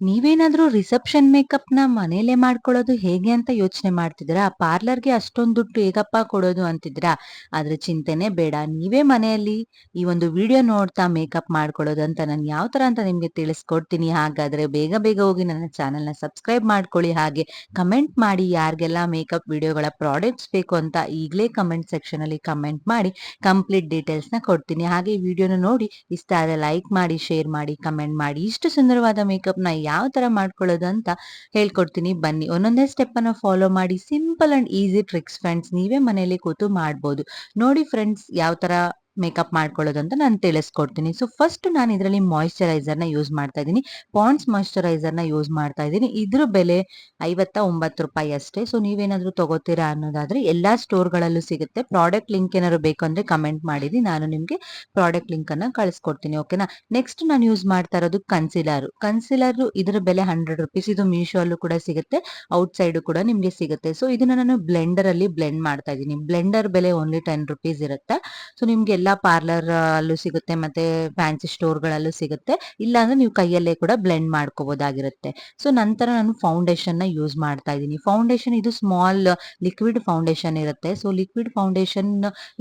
ನೀವೇನಾದ್ರೂ ರಿಸೆಪ್ಷನ್ ಮೇಕಪ್‌ನ ಮನೇಲೇ ಮಾಡ್ಕೊಳ್ಳೋದು ಹೇಗೆ ಅಂತ ಯೋಚನೆ ಮಾಡ್ತಿದ್ದೀರಾ? ಪಾರ್ಲರ್‌ಗೆ ಅಷ್ಟೊಂದ್ ದುಡ್ಡು ಹೇಗಪ್ಪಾ ಕೊಡೋದು ಅಂತಿದ್ದೀರಾ? ಆದ್ರೆ ಚಿಂತೆನೇ ಬೇಡ. ನೀವೇ ಮನೆಯಲ್ಲಿ ಈ ಒಂದು ವಿಡಿಯೋ ನೋಡ್ತಾ ಮೇಕಪ್ ಮಾಡ್ಕೊಳ್ಳೋದು ಅಂತ ನಾನು ಯಾವ ತರ ಅಂತ ನಿಮ್ಗೆ ತಿಳಿಸ್ಕೊಡ್ತೀನಿ. ಹಾಗಾದ್ರೆ ಬೇಗ ಬೇಗ ಹೋಗಿ ನನ್ನ ಚಾನೆಲ್‌ನ ಸಬ್ಸ್ಕ್ರೈಬ್ ಮಾಡ್ಕೊಳ್ಳಿ. ಹಾಗೆ ಕಮೆಂಟ್ ಮಾಡಿ ಯಾರಿಗೆಲ್ಲ ಮೇಕಪ್ ವಿಡಿಯೋಗಳ ಪ್ರಾಡಕ್ಟ್ಸ್ ಬೇಕು ಅಂತ ಈಗಲೇ ಕಮೆಂಟ್ ಸೆಕ್ಷನ್ ಅಲ್ಲಿ ಕಮೆಂಟ್ ಮಾಡಿ ಕಂಪ್ಲೀಟ್ ಡೀಟೇಲ್ಸ್‌ನ ಕೊಡ್ತೀನಿ. ಹಾಗೆ ಈ ವಿಡಿಯೋನ ನೋಡಿ ಇಷ್ಟ ಆದ್ರೆ ಲೈಕ್ ಮಾಡಿ, ಶೇರ್ ಮಾಡಿ, ಕಮೆಂಟ್ ಮಾಡಿ. ಇಷ್ಟು ಸುಂದರವಾದ ಮೇಕಪ್‌ನ ಯಾವ ತರ ಮಾಡ್ಕೊಳ್ಳೋದು ಅಂತ ಹೇಳ್ಕೊಡ್ತೀನಿ ಬನ್ನಿ. ಒಂದೊಂದೇ ಸ್ಟೆಪ್ ಅನ್ನ ಫಾಲೋ ಮಾಡಿ simple and easy tricks friends. ನೀವೇ ಮನೆಯಲ್ಲಿ ಕೂತು ಮಾಡ್ಬೋದು. ನೋಡಿ ಫ್ರೆಂಡ್ಸ್ ಯಾವ ತರ ಮೇಕಪ್ ಮಾಡ್ಕೊಳ್ಳೋದು ಅಂತ ನಾನು ತಿಳಿಸ್ಕೊಡ್ತೀನಿ. ಸೊ ಫಸ್ಟ್ ನಾನು ಇದರಲ್ಲಿ ಮಾಯಿಶ್ಚರೈಸರ್‌ನ ಯೂಸ್ ಮಾಡ್ತಾ ಇದ್ದೀನಿ. ಪಾಂಡ್ಸ್ ಮಾಯಿಶ್ಚರೈಸರ್‌ನ ಯೂಸ್ ಮಾಡ್ತಾ ಇದ್ದೀನಿ. ಇದ್ರ ಬೆಲೆ ₹59 ಅಷ್ಟೇ. ಸೊ ನೀವೇನಾದ್ರೂ ತಗೋತೀರಾ ಅನ್ನೋದಾದ್ರೆ ಎಲ್ಲಾ ಸ್ಟೋರ್‌ಗಳಲ್ಲೂ ಸಿಗುತ್ತೆ. ಪ್ರಾಡಕ್ಟ್ ಲಿಂಕ್ ಏನಾದ್ರು ಬೇಕು ಅಂದ್ರೆ ಕಮೆಂಟ್ ಮಾಡಿರಿ. ನಾನು ನಿಮ್ಗೆ ಪ್ರಾಡಕ್ಟ್ ಲಿಂಕ್ ಅನ್ನ ಕಳಿಸ್ಕೊಡ್ತೀನಿ. ಓಕೆನಾ? ನೆಕ್ಸ್ಟ್ ನಾನು ಯೂಸ್ ಮಾಡ್ತಾ ಇರೋದು ಕನ್ಸಿಲರ್. ಕನ್ಸಿಲರ್ ಇದರ ಬೆಲೆ ₹100. ಇದು ಮೀಶೋ ಅಲ್ಲೂ ಕೂಡ ಸಿಗುತ್ತೆ. ಔಟ್ ಸೈಡ್ ಕೂಡ ನಿಮ್ಗೆ ಸಿಗುತ್ತೆ. ಸೊ ಇದನ್ನ ನಾನು ಬ್ಲೆಂಡರ್ ಅಲ್ಲಿ ಬ್ಲೆಂಡ್ ಮಾಡ್ತಾ ಇದ್ದೀನಿ. ಬ್ಲೆಂಡರ್ ಬೆಲೆ ಓನ್ಲಿ ₹10 ಇರುತ್ತೆ. ಸೊ ನಿಮ್ಗೆ ಎಲ್ಲಾ ಪಾರ್ಲರ್ ಅಲ್ಲೂ ಸಿಗುತ್ತೆ ಮತ್ತೆ ಫ್ಯಾನ್ಸಿ ಸ್ಟೋರ್ ಗಳಲ್ಲೂ ಸಿಗುತ್ತೆ. ಇಲ್ಲ ಅಂದ್ರೆ ನೀವು ಕೈಯಲ್ಲೇ ಕೂಡ ಬ್ಲೆಂಡ್ ಮಾಡ್ಕೋಬಹುದಾಗಿರುತ್ತೆ. ಸೊ ನಂತರ ನಾನು ಫೌಂಡೇಶನ್ ನ ಯೂಸ್ ಮಾಡ್ತಾ ಇದ್ದೀನಿ. ಫೌಂಡೇಶನ್ ಇದು ಸ್ಮಾಲ್ ಲಿಕ್ವಿಡ್ ಫೌಂಡೇಶನ್ ಇರುತ್ತೆ. ಸೊ ಲಿಕ್ವಿಡ್ ಫೌಂಡೇಶನ್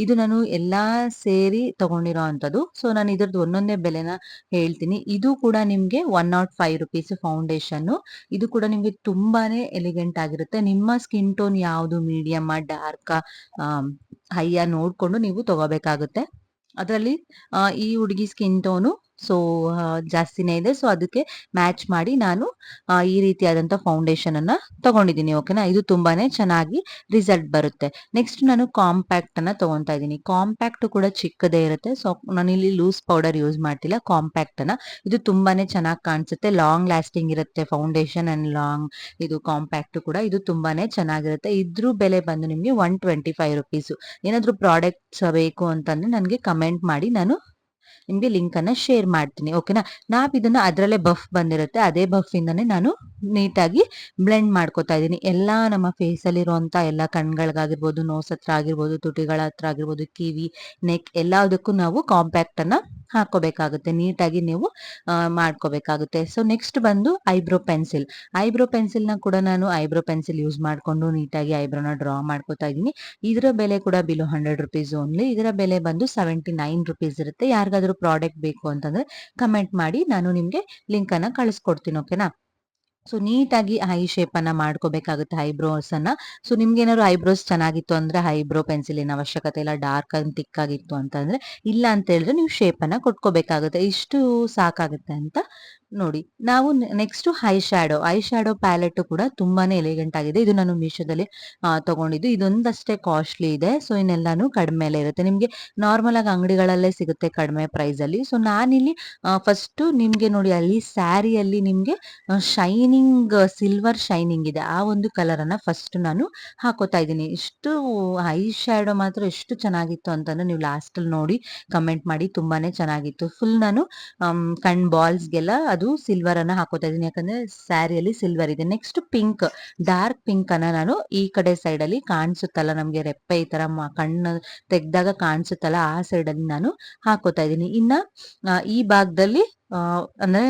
ಇದು ನಾನು ಎಲ್ಲಾ ಸೇರಿ ತಗೊಂಡಿರೋ ಅಂತದ್ದು. ಸೊ ನಾನು ಇದ್ರದ್ದು ಒಂದೊಂದೇ ಬೆಲೆನ ಹೇಳ್ತೀನಿ. ಇದು ಕೂಡ ನಿಮ್ಗೆ ₹105 ಫೌಂಡೇಶನ್. ಇದು ಕೂಡ ನಿಮ್ಗೆ ತುಂಬಾನೇ ಎಲಿಗೆಂಟ್ ಆಗಿರುತ್ತೆ. ನಿಮ್ಮ ಸ್ಕಿನ್ ಟೋನ್ ಯಾವುದು ಮೀಡಿಯಮ್ ಡಾರ್ಕ್ ಹೈಯ ನೋಡ್ಕೊಂಡು ನೀವು ತಗೋಬೇಕಾಗುತ್ತೆ. ಅದರಲ್ಲಿ ಈ ಹುಡುಗಿ ಸ್ಕಿನ್ ಟೋನು ಸೊ ಜಾಸ್ತಿನೇ ಇದೆ. ಸೊ ಅದಕ್ಕೆ ಮ್ಯಾಚ್ ಮಾಡಿ ನಾನು ಈ ರೀತಿಯಾದಂತ ಫೌಂಡೇಶನ್ ಅನ್ನ ತಗೊಂಡಿದ್ದೀನಿ. ಓಕೆನಾ? ಇದು ತುಂಬಾನೇ ಚೆನ್ನಾಗಿ ರಿಸಲ್ಟ್ ಬರುತ್ತೆ. ನೆಕ್ಸ್ಟ್ ನಾನು ಕಾಂಪ್ಯಾಕ್ಟ್ ಅನ್ನ ತಗೊಂತಾ ಇದ್ದೀನಿ. ಕಾಂಪ್ಯಾಕ್ಟ್ ಕೂಡ ಚಿಕ್ಕದೇ ಇರುತ್ತೆ. ಸೊ ನಾನು ಇಲ್ಲಿ ಲೂಸ್ ಪೌಡರ್ ಯೂಸ್ ಮಾಡ್ತಿಲ್ಲ. ಕಾಂಪ್ಯಾಕ್ಟ್ ಅನ್ನ ಇದು ತುಂಬಾನೇ ಚೆನ್ನಾಗಿ ಕಾಣಿಸುತ್ತೆ. ಲಾಂಗ್ ಲಾಸ್ಟಿಂಗ್ ಇರುತ್ತೆ ಫೌಂಡೇಶನ್ ಅಂಡ್ ಲಾಂಗ್ ಇದು ಕಾಂಪ್ಯಾಕ್ಟ್ ಕೂಡ ಇದು ತುಂಬಾನೇ ಚೆನ್ನಾಗಿರುತ್ತೆ. ಇದ್ರ ಬೆಲೆ ಬಂದು ನಿಮ್ಗೆ ₹125. ಏನಾದ್ರೂ ಪ್ರಾಡಕ್ಟ್ಸ್ ಬೇಕು ಅಂತಂದ್ರೆ ನನಗೆ ಕಮೆಂಟ್ ಮಾಡಿ ನಾನು ನಿಮ್ಗೆ ಲಿಂಕ್ ಅನ್ನ ಶೇರ್ ಮಾಡ್ತೀನಿ. ಓಕೆನಾ? ನಾವ್ ಇದನ್ನ ಅದ್ರಲ್ಲೇ ಬಫ್ ಬಂದಿರುತ್ತೆ. ಅದೇ ಬಫ್ ಇಂದಾನೆ ನಾನು ನೀಟಾಗಿ ಬ್ಲೆಂಡ್ ಮಾಡ್ಕೊತಾ ಇದ್ದೀನಿ. ಎಲ್ಲಾ ನಮ್ಮ ಫೇಸ್ ಅಲ್ಲಿ ಇರುವಂತ ಎಲ್ಲಾ ಕಣ್ಗಳಿಗಾಗಿರ್ಬೋದು, ನೋಸ್ ಹತ್ರ ಆಗಿರ್ಬೋದು, ತುಟಿಗಳ ಹತ್ರ ಆಗಿರ್ಬೋದು, ಕಿವಿ, ನೆಕ್ ಎಲ್ಲದಕ್ಕೂ ನಾವು ಕಾಂಪ್ಯಾಕ್ಟ್ ಅನ್ನ ಹಾಕೋಬೇಕಾಗುತ್ತೆ. ನೀಟಾಗಿ ನೀವು ಮಾಡ್ಕೋಬೇಕಾಗುತ್ತೆ. ಸೊ ನೆಕ್ಸ್ಟ್ ಬಂದು ಐಬ್ರೋ ಪೆನ್ಸಿಲ್. ಐಬ್ರೋ ಪೆನ್ಸಿಲ್ ನ ಕೂಡ ನಾನು ಐಬ್ರೋ ಪೆನ್ಸಿಲ್ ಯೂಸ್ ಮಾಡ್ಕೊಂಡು ನೀಟಾಗಿ ಐಬ್ರೋನ ಡ್ರಾ ಮಾಡ್ಕೋತಾ ಇದ್ದೀನಿ. ಇದರ ಬೆಲೆ ಕೂಡ ಬಿಲೋ ₹100 ಓನ್ಲಿ. ಇದರ ಬೆಲೆ ಬಂದು ₹79 ಇರುತ್ತೆ. ಯಾರಿಗಾದ್ರೂ ಪ್ರಾಡಕ್ಟ್ ಬೇಕು ಅಂತಂದ್ರೆ ಕಮೆಂಟ್ ಮಾಡಿ ನಾನು ನಿಮ್ಗೆ ಲಿಂಕ್ ಅನ್ನ ಕಳಿಸ್ಕೊಡ್ತೀನಿ. ಓಕೆನಾ? ಸೊ ನೀಟಾಗಿ ಐ ಶೇಪ್ ಅನ್ನ ಮಾಡ್ಕೋಬೇಕಾಗುತ್ತೆ ಐಬ್ರೋಸ್ ಅನ್ನ. ಸೊ ನಿಮ್ಗೆ ಏನಾದ್ರು ಐಬ್ರೋಸ್ ಚೆನ್ನಾಗಿತ್ತು ಅಂದ್ರೆ ಐಬ್ರೋ ಪೆನ್ಸಿಲಿನ ಅವಶ್ಯಕತೆ ಇಲ್ಲ. ಡಾರ್ಕ್ ಅಂಡ್ ಥಿಕ್ ಆಗಿತ್ತು ಅಂತಂದ್ರೆ ಇಲ್ಲ ಅಂತ ಹೇಳಿದ್ರೆ ನೀವು ಶೇಪ್ ಅನ್ನ ಕೊಟ್ಕೋಬೇಕಾಗುತ್ತೆ. ಇಷ್ಟು ಸಾಕಾಗುತ್ತೆ ಅಂತ ನೋಡಿ. ನಾವು ನೆಕ್ಸ್ಟ್ ಐ ಶ್ಯಾಡೋ ಪ್ಯಾಲೆಟ್ ಕೂಡ ತುಂಬಾನೇ ಎಲಿಗೆಂಟ್ ಆಗಿದೆ. ಇದು ನಾನು ಮೀಶೋದಲ್ಲಿ ತಗೊಂಡಿದ್ದು. ಇದೊಂದಷ್ಟೇ ಕಾಸ್ಟ್ಲಿ ಇದೆ. ಸೊ ಇನ್ನೆಲ್ಲಾನು ಕಡಿಮೆಲೆ ಇರುತ್ತೆ. ನಿಮ್ಗೆ ನಾರ್ಮಲ್ ಆಗಿ ಅಂಗಡಿಗಳಲ್ಲೇ ಸಿಗುತ್ತೆ ಕಡಿಮೆ ಪ್ರೈಸ್ ಅಲ್ಲಿ. ಸೊ ನಾನಿಲ್ಲಿ ಫಸ್ಟ್ ನಿಮ್ಗೆ ನೋಡಿ ಅಲ್ಲಿ ಸ್ಯಾರಿಯಲ್ಲಿ ನಿಮ್ಗೆ ಶೈನಿಂಗ್ ಸಿಲ್ವರ್ ಶೈನಿಂಗ್ ಇದೆ. ಆ ಒಂದು ಕಲರ್ ಅನ್ನ ಫಸ್ಟ್ ನಾನು ಹಾಕೋತಾ ಇದ್ದೀನಿ. ಇಷ್ಟು ಐ ಶ್ಯಾಡೋ ಮಾತ್ರ ಎಷ್ಟು ಚೆನ್ನಾಗಿತ್ತು ಅಂತಂದ್ರೆ ನೀವು ಲಾಸ್ಟ್ ಅಲ್ಲಿ ನೋಡಿ ಕಮೆಂಟ್ ಮಾಡಿ. ತುಂಬಾನೇ ಚೆನ್ನಾಗಿತ್ತು. ಫುಲ್ ನಾನು ಕಣ್ ಬಾಲ್ಸ್ಗೆಲ್ಲ ಅದು ಸಿಲ್ವರ್ ಅನ್ನ ಹಾಕೋತಾ ಇದೀನಿ. ಯಾಕಂದ್ರೆ ಸ್ಯಾರಿಯಲ್ಲಿ ಸಿಲ್ವರ್ ಇದೆ. ನೆಕ್ಸ್ಟ್ ಪಿಂಕ್, ಡಾರ್ಕ್ ಪಿಂಕ್ ಅನ್ನ ನಾನು ಈ ಕಡೆ ಸೈಡ್ ಅಲ್ಲಿ ಕಾಣಿಸುತ್ತಲ್ಲ ನಮ್ಗೆ ರೆಪ್ಪೆ ಈ ತರ ಕಣ್ಣು ತೆಗ್ದಾಗ ಕಾಣಿಸುತ್ತಲ್ಲ ಆ ಸೈಡ್ ಅಲ್ಲಿ ನಾನು ಹಾಕೋತಾ ಇದ್ದೀನಿ. ಇನ್ನ ಈ ಭಾಗದಲ್ಲಿ ಅಂದ್ರೆ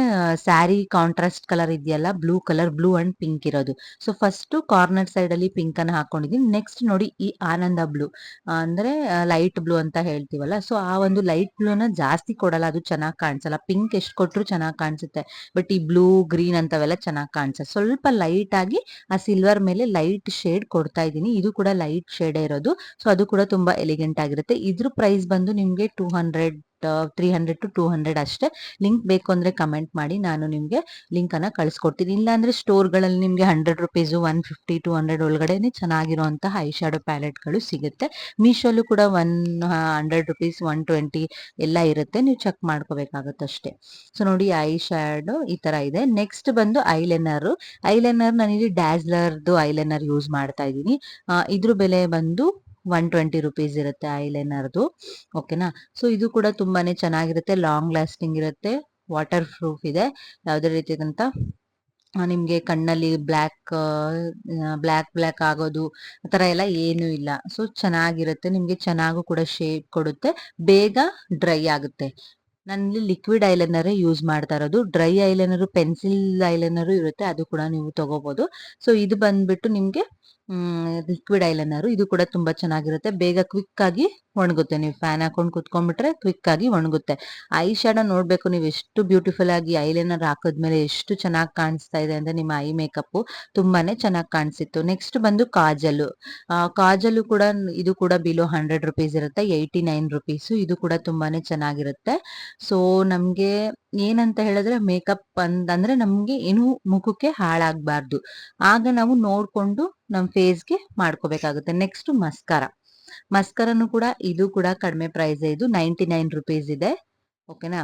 ಸ್ಯಾರಿ ಕಾಂಟ್ರಾಸ್ಟ್ ಕಲರ್ ಇದೆಯಲ್ಲ blue colour, blue and pink ಇರೋದು. ಸೊ ಫಸ್ಟ್ ಕಾರ್ನರ್ ಸೈಡ್ ಅಲ್ಲಿ ಪಿಂಕ್ ಅನ್ನ ಹಾಕೊಂಡಿದೀನಿ. ನೆಕ್ಸ್ಟ್ ನೋಡಿ ಈ ಆನಂದ ಬ್ಲೂ ಅಂದ್ರೆ ಲೈಟ್ ಬ್ಲೂ ಅಂತ ಹೇಳ್ತೀವಲ್ಲ. ಸೊ ಆ ಒಂದು ಲೈಟ್ ಬ್ಲೂ ನ ಜಾಸ್ತಿ ಕೊಡಲ್ಲ, ಅದು ಚೆನ್ನಾಗಿ ಕಾಣಿಸಲ್ಲ. ಪಿಂಕ್ ಎಷ್ಟು ಕೊಟ್ರು ಚೆನ್ನಾಗಿ ಕಾಣಿಸುತ್ತೆ. ಬಟ್ ಈ ಬ್ಲೂ ಗ್ರೀನ್ ಅಂತವೆಲ್ಲ ಚೆನ್ನಾಗಿ ಕಾಣಿಸುತ್ತೆ. ಸ್ವಲ್ಪ ಲೈಟ್ ಆಗಿ ಆ ಸಿಲ್ವರ್ ಮೇಲೆ ಲೈಟ್ ಶೇಡ್ ಕೊಡ್ತಾ ಇದ್ದೀನಿ. ಇದು ಕೂಡ ಲೈಟ್ ಶೇಡ್ ಇರೋದು. ಸೊ ಅದು ಕೂಡ ತುಂಬಾ ಎಲಿಗೆಂಟ್ ಆಗಿರುತ್ತೆ. ಇದ್ರ ಪ್ರೈಸ್ ಬಂದು ನಿಮ್ಗೆ 300 to 200 ಅಷ್ಟೇ. ಲಿಂಕ್ ಬೇಕು ಅಂದ್ರೆ ಕಮೆಂಟ್ ಮಾಡಿ ನಾನು ನಿಮ್ಗೆ ಲಿಂಕ್ ಅನ್ನ ಕಳಿಸ್ಕೊಡ್ತೀನಿ. ಇಲ್ಲ ಅಂದ್ರೆ ಸ್ಟೋರ್ ಗಳಲ್ಲಿ ನಿಮ್ಗೆ ₹100, 150, 200 ಒಳಗಡೆನೆ ಚೆನ್ನಾಗಿರುವಂತಹ ಐ ಶ್ಯಾಡೋ ಪ್ಯಾಲೆಟ್ ಗಳು ಸಿಗುತ್ತೆ. ಮೀಶೋಲು ಕೂಡ ₹100, 120 ಎಲ್ಲ ಇರುತ್ತೆ. ನೀವು ಚೆಕ್ ಮಾಡ್ಕೋಬೇಕಾಗುತ್ತೆ ಅಷ್ಟೇ. ಸೊ ನೋಡಿ ಐ ಶ್ಯಾಡೋ ಈ ತರ ಇದೆ. ನೆಕ್ಸ್ಟ್ ಬಂದು ಐಲೈನರ್. ಐಲೈನರ್ ನಾನಿಲ್ಲಿ ಡ್ಯಾಸ್ಲರ್ದು ಐಲೈನರ್ ಯೂಸ್ ಮಾಡ್ತಾ ಇದ್ದೀನಿ. ಇದ್ರ ಬೆಲೆ ಬಂದು ₹120 ಇರುತ್ತೆ ಐಲೈನರ್ದು. ಓಕೆನಾ? ಸೊ ಇದು ಕೂಡ ತುಂಬಾನೇ ಚೆನ್ನಾಗಿರುತ್ತೆ. ಲಾಂಗ್ ಲಾಸ್ಟಿಂಗ್ ಇರುತ್ತೆ. ವಾಟರ್ ಪ್ರೂಫ್ ಇದೆ. ಯಾವುದೇ ರೀತಿಯಾದಂತ ನಿಮ್ಗೆ ಕಣ್ಣಲ್ಲಿ ಬ್ಲ್ಯಾಕ್ ಆಗೋದು ಆತರ ಎಲ್ಲ ಏನು ಇಲ್ಲ. ಸೊ ಚೆನ್ನಾಗಿರುತ್ತೆ. ನಿಮ್ಗೆ ಚೆನ್ನಾಗೂ ಕೂಡ ಶೇಡ್ ಕೊಡುತ್ತೆ. ಬೇಗ ಡ್ರೈ ಆಗುತ್ತೆ. ನಾನಿಲ್ಲಿ ಲಿಕ್ವಿಡ್ ಐಲೈನರೇ ಯೂಸ್ ಮಾಡ್ತಾ ಇರೋದು. ಡ್ರೈ ಐಲೈನರು, ಪೆನ್ಸಿಲ್ ಐಲೈನರು ಇರುತ್ತೆ, ಅದು ಕೂಡ ನೀವು ತಗೋಬಹುದು. ಸೊ ಇದು ಬಂದ್ಬಿಟ್ಟು ನಿಮ್ಗೆ ಲಿಕ್ವಿಡ್ ಐಲೈನರು. ಇದು ಕೂಡ ತುಂಬಾ ಚೆನ್ನಾಗಿರುತ್ತೆ, ಬೇಗ ಕ್ವಿಕ್ ಆಗಿ ಒಣಗುತ್ತೆ. ನೀವು ಫ್ಯಾನ್ ಹಾಕೊಂಡು ಕುತ್ಕೊಂಡ್ಬಿಟ್ರೆ ಕ್ವಿಕ್ ಆಗಿ ಒಣಗುತ್ತೆ. ಐ ಶಾಡೋ ನೋಡ್ಬೇಕು ನೀವು ಎಷ್ಟು ಬ್ಯೂಟಿಫುಲ್ ಆಗಿ ಐಲೈನರ್ ಹಾಕಿದ್ಮೇಲೆ ಎಷ್ಟು ಚೆನ್ನಾಗಿ ಕಾಣಿಸ್ತಾ ಇದೆ ಅಂದ್ರೆ ನಿಮ್ಮ ಐ ಮೇಕಪ್ ತುಂಬಾನೇ ಚೆನ್ನಾಗಿ ಕಾಣಿಸಿತ್ತು. ನೆಕ್ಸ್ಟ್ ಬಂದು ಕಾಜಲ್. ಕಾಜಲ್ ಕೂಡ ಇದು ಕೂಡ ಬಿಲೋ 100 ರುಪೀಸ್ ಇರುತ್ತೆ, 89 ರುಪೀಸ್. ಇದು ಕೂಡ ತುಂಬಾನೇ ಚೆನ್ನಾಗಿರುತ್ತೆ. ಸೊ ನಮ್ಗೆ ಏನಂತ ಹೇಳಿದ್ರೆ ಮೇಕಪ್ ಅಂದ್ರೆ ನಮ್ಗೆ ಏನು ಮುಖಕ್ಕೆ ಹಾಳಾಗಬಾರ್ದು, ಆಗ ನಾವು ನೋಡ್ಕೊಂಡು ನಮ್ ಫೇಸ್ಗೆ ಮಾಡ್ಕೋಬೇಕಾಗುತ್ತೆ. Next mascara. ಮಸ್ಕರನು ಕೂಡ ಇದು ಕೂಡ ಕಡಿಮೆ ಪ್ರೈಸ್, ಇದು 99 ರುಪೀಸ್ ಇದೆ. ಓಕೆನಾ,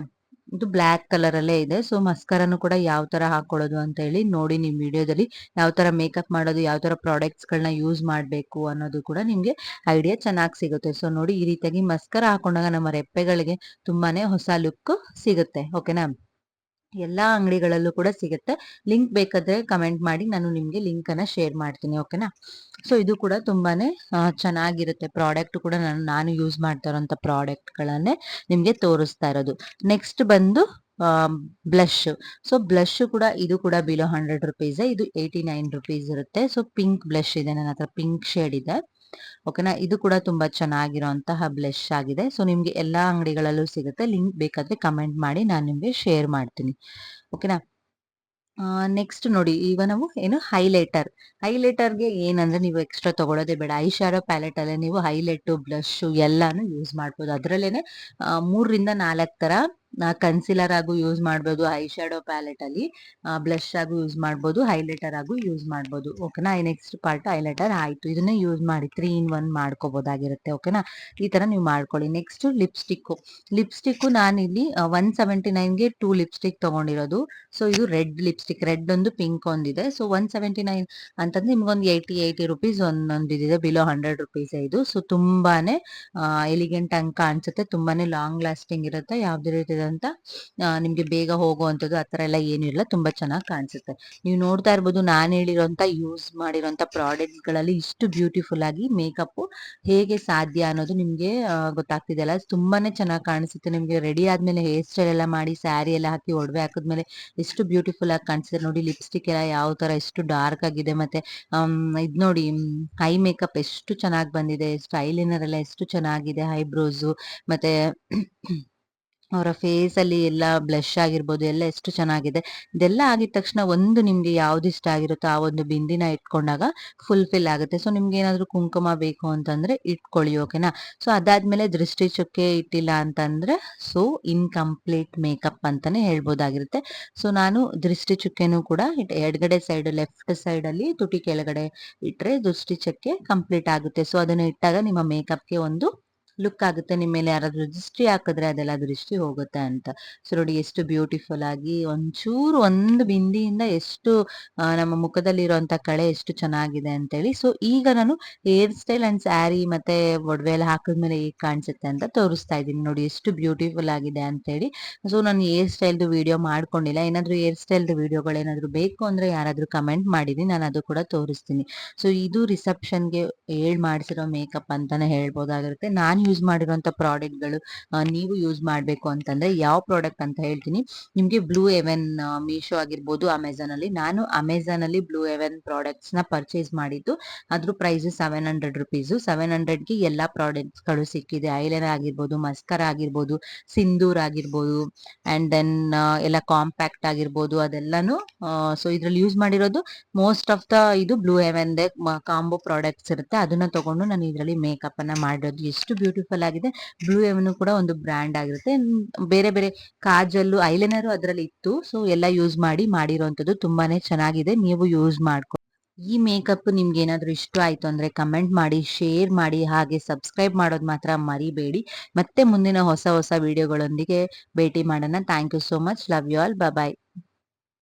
ಇದು ಬ್ಲ್ಯಾಕ್ ಕಲರ್ ಅಲ್ಲೇ ಇದೆ. ಸೊ ಮಸ್ಕರನು ಕೂಡ ಯಾವ ತರ ಹಾಕೊಳ್ಳೋದು ಅಂತ ಹೇಳಿ ನೋಡಿ ನಿಮ್ ವಿಡಿಯೋದಲ್ಲಿ. ಯಾವ ತರ ಮೇಕಪ್ ಮಾಡೋದು, ಯಾವ ತರ ಪ್ರಾಡಕ್ಟ್ಸ್ ಗಳನ್ನ ಯೂಸ್ ಮಾಡ್ಬೇಕು ಅನ್ನೋದು ಕೂಡ ನಿಮ್ಗೆ ಐಡಿಯಾ ಚೆನ್ನಾಗಿ ಸಿಗುತ್ತೆ. ಸೊ ನೋಡಿ, ಈ ರೀತಿಯಾಗಿ ಮಸ್ಕರ ಹಾಕೊಂಡಾಗ ನಮ್ಮ ರೆಪ್ಪೆಗಳಿಗೆ ತುಂಬಾನೇ ಹೊಸ ಲುಕ್ ಸಿಗುತ್ತೆ. ಓಕೆನಾ, ಎಲ್ಲಾ ಅಂಗಡಿಗಳಲ್ಲೂ ಕೂಡ ಸಿಗುತ್ತೆ. ಲಿಂಕ್ ಬೇಕಾದ್ರೆ ಕಮೆಂಟ್ ಮಾಡಿ, ನಾನು ನಿಮ್ಗೆ ಲಿಂಕ್ ಅನ್ನ ಶೇರ್ ಮಾಡ್ತೀನಿ. ಓಕೆನಾ, ಸೊ ಇದು ಕೂಡ ತುಂಬಾನೇ ಚೆನ್ನಾಗಿರುತ್ತೆ. ಪ್ರಾಡಕ್ಟ್ ಕೂಡ ನಾನು ಯೂಸ್ ಮಾಡ್ತಾ ಇರೋಂಥ ಪ್ರಾಡಕ್ಟ್ ಗಳನ್ನೇ ನಿಮ್ಗೆ ತೋರಿಸ್ತಾ ಇರೋದು. ನೆಕ್ಸ್ಟ್ ಬಂದು ಬ್ಲಶ್. ಸೊ ಬ್ಲಶ್ ಕೂಡ ಇದು ಕೂಡ ಬಿಲೋ 100 ರುಪೀಸ್, ಇದು 89 ರುಪೀಸ್ ಇರುತ್ತೆ. ಸೊ ಪಿಂಕ್ ಬ್ಲಶ್ ಇದೆ ನನ್ನ ಹತ್ರ, ಪಿಂಕ್ ಶೇಡ್ ಇದೆ. ಓಕೆನಾ, ಇದು ಕೂಡ ತುಂಬಾ ಚೆನ್ನಾಗಿರೋಂತಹ ಬ್ಲಶ್ ಆಗಿದೆ. ಸೊ ನಿಮ್ಗೆ ಎಲ್ಲಾ ಅಂಗಡಿಗಳಲ್ಲೂ ಸಿಗುತ್ತೆ. ಲಿಂಕ್ ಬೇಕಾದ್ರೆ ಕಮೆಂಟ್ ಮಾಡಿ, ನಾನು ನಿಮ್ಗೆ ಶೇರ್ ಮಾಡ್ತೀನಿ. ಓಕೆನಾ, ನೆಕ್ಸ್ಟ್ ನೋಡಿ, ಈಗ ನಾವು ಏನು ಹೈಲೈಟರ್. ಹೈಲೈಟರ್ಗೆ ಏನಂದ್ರೆ ನೀವು ಎಕ್ಸ್ಟ್ರಾ ತಗೊಳ್ಳೋದೇ ಬೇಡ. ಐ ಶಾಡೋ ಪ್ಯಾಲೆಟ್ ಅಲ್ಲೇ ನೀವು ಹೈಲೈಟ್, ಬ್ಲಶ್ ಎಲ್ಲಾನು ಯೂಸ್ ಮಾಡ್ಬೋದು. ಅದ್ರಲ್ಲೇನೆ 3 ರಿಂದ 4 ತರ ಕನ್ಸಿಲರ್ ಆಗು ಯೂಸ್ ಮಾಡ್ಬೋದು, ಐ ಶಾಡೋ ಪ್ಯಾಲೆಟ್ ಅಲ್ಲಿ ಬ್ಲಶ್ ಆಗು ಯೂಸ್ ಮಾಡ್ಬೋದು, ಹೈಲೈಟರ್ ಆಗು ಯೂಸ್ ಮಾಡ್ಬೋದು. ಓಕೆನಾ, ನೆಕ್ಸ್ಟ್ ಪಾರ್ಟ್ ಹೈಲೈಟರ್ ಆಯ್ತು. ಇದನ್ನೇ ಯೂಸ್ ಮಾಡಿ 3 in 1 ಮಾಡ್ಕೋಬಹುದಾಗಿರುತ್ತೆ. ಓಕೆನಾ, ಈ ತರ ನೀವು ಮಾಡ್ಕೊಳ್ಳಿ. Next lipstick. ಲಿಪ್ಸ್ಟಿಕ್ ನಾನಿಲ್ಲಿ 179ಗೆ 2 ಲಿಪ್ಸ್ಟಿಕ್ ತಗೊಂಡಿರೋದು. ಸೊ ಇದು ರೆಡ್ ಲಿಪ್ಸ್ಟಿಕ್, ರೆಡ್ ಒಂದು, ಪಿಂಕ್ ಒಂದಿದೆ. ಸೊ 179 ಅಂತಂದ್ರೆ ನಿಮ್ಗೊಂದು 80 ರುಪೀಸ್ ಒಂದೊಂದಿದೆ, ಬಿಲೋ 100 ರುಪೀಸ್ ಇದು. ಸೊ ತುಂಬಾನೇ ಎಲಿಗೆಂಟ್ ಆಗಿ ಕಾಣಿಸುತ್ತೆ, ತುಂಬಾನೇ ಲಾಂಗ್ ಲಾಸ್ಟಿಂಗ್ ಇರುತ್ತೆ. ಯಾವ್ದೇ ರೀತಿಯಾದಂತ ನಿಮ್ಗೆ ಬೇಗ ಹೋಗುವಂಥದ್ದು ಆತರ ಎಲ್ಲ ಏನಿಲ್ಲ, ತುಂಬಾ ಚೆನ್ನಾಗಿ ಕಾಣಿಸುತ್ತೆ. ನೀವು ನೋಡ್ತಾ ಇರ್ಬೋದು, ನಾನು ಹೇಳಿರೋಂತ ಯೂಸ್ ಮಾಡಿರೋಂತ ಪ್ರಾಡಕ್ಟ್ ಗಳಲ್ಲಿ ಇಷ್ಟು ಬ್ಯೂಟಿಫುಲ್ ಆಗಿ ಮೇಕಪ್ ಹೇಗೆ ಸಾಧ್ಯ ಅನ್ನೋದು ನಿಮ್ಗೆ ಗೊತ್ತಾಗ್ತಿದೆಯಲ್ಲ. ತುಂಬಾನೇ ಚೆನ್ನಾಗಿ ಕಾಣಿಸುತ್ತೆ. ನಿಮ್ಗೆ ರೆಡಿ ಆದ್ಮೇಲೆ ಹೇರ್ ಸ್ಟೈಲ್ ಎಲ್ಲ ಮಾಡಿ, ಸ್ಯಾರಿ ಎಲ್ಲ ಹಾಕಿ, ಒಡವೆ ಹಾಕಿದ್ಮೇಲೆ ಎಷ್ಟು ಬ್ಯೂಟಿಫುಲ್ ಆಗಿ ಕಾಣಿಸುತ್ತೆ ನೋಡಿ. ಲಿಪ್ಸ್ಟಿಕ್ ಎಲ್ಲ ಯಾವ ತರ ಎಷ್ಟು ಡಾರ್ಕ್ ಆಗಿದೆ, ಮತ್ತೆ ಇದ್ ನೋಡಿ ಐ ಮೇಕಪ್ ಎಷ್ಟು ಚೆನ್ನಾಗಿ ಬಂದಿದೆ, ಸ್ಟೈಲಿನರ್ ಎಲ್ಲ ಎಷ್ಟು ಚೆನ್ನಾಗಿದೆ, ಐಬ್ರೋಸ್ ಮತ್ತೆ ಅವರ ಫೇಸ್ ಅಲ್ಲಿ ಎಲ್ಲ ಬ್ಲಶ್ ಆಗಿರ್ಬೋದು, ಎಲ್ಲ ಎಷ್ಟು ಚೆನ್ನಾಗಿದೆ. ಇದೆಲ್ಲ ಆಗಿದ ತಕ್ಷಣ ಒಂದು ನಿಮ್ಗೆ ಯಾವ್ದು ಇಷ್ಟ ಆಗಿರುತ್ತೋ ಆ ಒಂದು ಬಿಂದಿನ ಇಟ್ಕೊಂಡಾಗ ಫುಲ್ಫಿಲ್ ಆಗುತ್ತೆ. ಸೊ ನಿಮ್ಗೆ ಏನಾದ್ರು ಕುಂಕುಮ ಬೇಕು ಅಂತಂದ್ರೆ ಇಟ್ಕೊಳ್ಳಿ. ಓಕೆನಾ, ಸೊ ಅದಾದ್ಮೇಲೆ ದೃಷ್ಟಿ ಚುಕ್ಕೆ ಇಟ್ಟಿಲ್ಲ ಅಂತಂದ್ರೆ ಸೊ ಇನ್ಕಂಪ್ಲೀಟ್ ಮೇಕಪ್ ಅಂತಾನೆ ಹೇಳ್ಬೋದಾಗಿರುತ್ತೆ. ಸೊ ನಾನು ದೃಷ್ಟಿ ಚುಕ್ಕೆನೂ ಕೂಡ ಎಡಗಡೆ ಸೈಡ್, ಲೆಫ್ಟ್ ಸೈಡ್ ಅಲ್ಲಿ ತುಟಿ ಕೆಳಗಡೆ ಇಟ್ರೆ ದೃಷ್ಟಿ ಚುಕ್ಕೆ ಕಂಪ್ಲೀಟ್ ಆಗುತ್ತೆ. ಸೊ ಅದನ್ನ ಇಟ್ಟಾಗ ನಿಮ್ಮ ಮೇಕಪ್ಗೆ ಒಂದು ಲುಕ್ ಆಗುತ್ತೆ. ನಿಮ್ಮ ಮೇಲೆ ಯಾರಾದ್ರೂ ದೃಷ್ಟಿ ಹಾಕಿದ್ರೆ ಅದೆಲ್ಲ ದೃಷ್ಟಿ ಹೋಗುತ್ತೆ ಅಂತ. ಸೊ ನೋಡಿ ಎಷ್ಟು ಬ್ಯೂಟಿಫುಲ್ ಆಗಿ ಒಂಚೂರು ಒಂದು ಬಿಂದಿಯಿಂದ ಎಷ್ಟು ನಮ್ಮ ಮುಖದಲ್ಲಿ ಇರುವಂತ ಕಳೆ ಎಷ್ಟು ಚೆನ್ನಾಗಿದೆ ಅಂತೇಳಿ. ಸೊ ಈಗ ನಾನು ಹೇರ್ ಸ್ಟೈಲ್ ಅಂಡ್ ಸ್ಯಾರಿ ಮತ್ತೆ ಒಡವೆ ಎಲ್ಲ ಹಾಕಿದ್ಮೇಲೆ ಹೇಗ್ ಕಾಣಿಸುತ್ತೆ ಅಂತ ತೋರಿಸ್ತಾ ಇದ್ದೀನಿ. ನೋಡಿ ಎಷ್ಟು ಬ್ಯೂಟಿಫುಲ್ ಆಗಿದೆ ಅಂತೇಳಿ. ಸೊ ನಾನು ಹೇರ್ ಸ್ಟೈಲ್ದು ವಿಡಿಯೋ ಮಾಡ್ಕೊಂಡಿಲ್ಲ. ಏನಾದ್ರು ಹೇರ್ ಸ್ಟೈಲ್ದು ವಿಡಿಯೋಗಳು ಏನಾದ್ರು ಬೇಕು ಅಂದ್ರೆ ಯಾರಾದ್ರೂ ಕಮೆಂಟ್ ಮಾಡಿದೀನಿ, ನಾನು ಅದು ಕೂಡ ತೋರಿಸ್ತೀನಿ. ಸೊ ಇದು ರಿಸೆಪ್ಷನ್ಗೆ ಮಾಡಿಸಿರೋ ಮೇಕಪ್ ಅಂತಾನೆ ಹೇಳ್ಬೋದಾಗಿರುತ್ತೆ. ನಾನು ಯೂಸ್ ಮಾಡಿರುವಂತ ಪ್ರಾಡಕ್ಟ್ಗಳು ನೀವು ಯೂಸ್ ಮಾಡ್ಬೇಕು ಅಂತಂದ್ರೆ ಯಾವ ಪ್ರಾಡಕ್ಟ್ ಅಂತ ಹೇಳ್ತೀನಿ ನಿಮ್ಗೆ. ಬ್ಲೂ ಹೆವೆನ್, ಮೀಶೋ ಆಗಿರ್ಬೋದು, ಅಮೆಝಾನ್ ಅಲ್ಲಿ. ನಾನು ಅಮೆಝಾನ್ ಅಲ್ಲಿ ಬ್ಲೂ ಹೆವೆನ್ ಪ್ರಾಡಕ್ಟ್ಸ್ ನ ಪರ್ಚೇಸ್ ಮಾಡಿದ್ದು. ಅದ್ರ ಪ್ರೈಸ್ 700 ರುಪೀಸ್. 700ಗೆ ಎಲ್ಲಾ ಪ್ರಾಡಕ್ಟ್ಸ್ ಗಳು ಸಿಕ್ಕಿದೆ. ಐಲೈನರ್ ಆಗಿರ್ಬೋದು, ಮಸ್ಕರ ಆಗಿರ್ಬೋದು, ಸಿಂದೂರ್ ಆಗಿರ್ಬೋದು, ಅಂಡ್ ದೆನ್ ಎಲ್ಲ ಕಾಂಪ್ಯಾಕ್ಟ್ ಆಗಿರ್ಬೋದು, ಅದೆಲ್ಲಾನು ಸೊ ಇದ್ರಲ್ಲಿ ಯೂಸ್ ಮಾಡಿರೋದು ಮೋಸ್ಟ್ ಆಫ್ ದ ಇದು ಬ್ಲೂ ಹೆವೆನ್ ಕಾಂಬೋ ಪ್ರಾಡಕ್ಟ್ಸ್ ಇರುತ್ತೆ, ಅದನ್ನ ತಗೊಂಡು ನಾನು ಇದರಲ್ಲಿ ಮೇಕಪ್ ಅನ್ನ ಮಾಡಿರೋದು. ಎಷ್ಟು ಬ್ಯೂಟಿಫುಲ್ ಆಗಿದೆ. ಬ್ಲೂ ಹೆವೆನ್ ಕೂಡ ಒಂದು ಬ್ರ್ಯಾಂಡ್ ಆಗಿರುತ್ತೆ. ಬೇರೆ ಬೇರೆ ಕಾಜಲ್ಲು, ಐಲೈನರ್ ಅದರಲ್ಲಿ ಇತ್ತು. ಸೊ ಎಲ್ಲ ಯೂಸ್ ಮಾಡಿರೋಂಥದ್ದು ತುಂಬಾನೇ ಚೆನ್ನಾಗಿದೆ, ನೀವು ಯೂಸ್ ಮಾಡ್ಕೊ. ಈ ಮೇಕಪ್ ನಿಮ್ಗೆ ಏನಾದ್ರೂ ಇಷ್ಟ ಆಯ್ತು ಅಂದ್ರೆ ಕಮೆಂಟ್ ಮಾಡಿ, ಶೇರ್ ಮಾಡಿ, ಹಾಗೆ ಸಬ್ಸ್ಕ್ರೈಬ್ ಮಾಡೋದು ಮಾತ್ರ ಮರಿಬೇಡಿ. ಮತ್ತೆ ಮುಂದಿನ ಹೊಸ ಹೊಸ ವಿಡಿಯೋಗಳೊಂದಿಗೆ ಭೇಟಿ ಮಾಡೋಣ. Thank you so much. Love you all. Bye.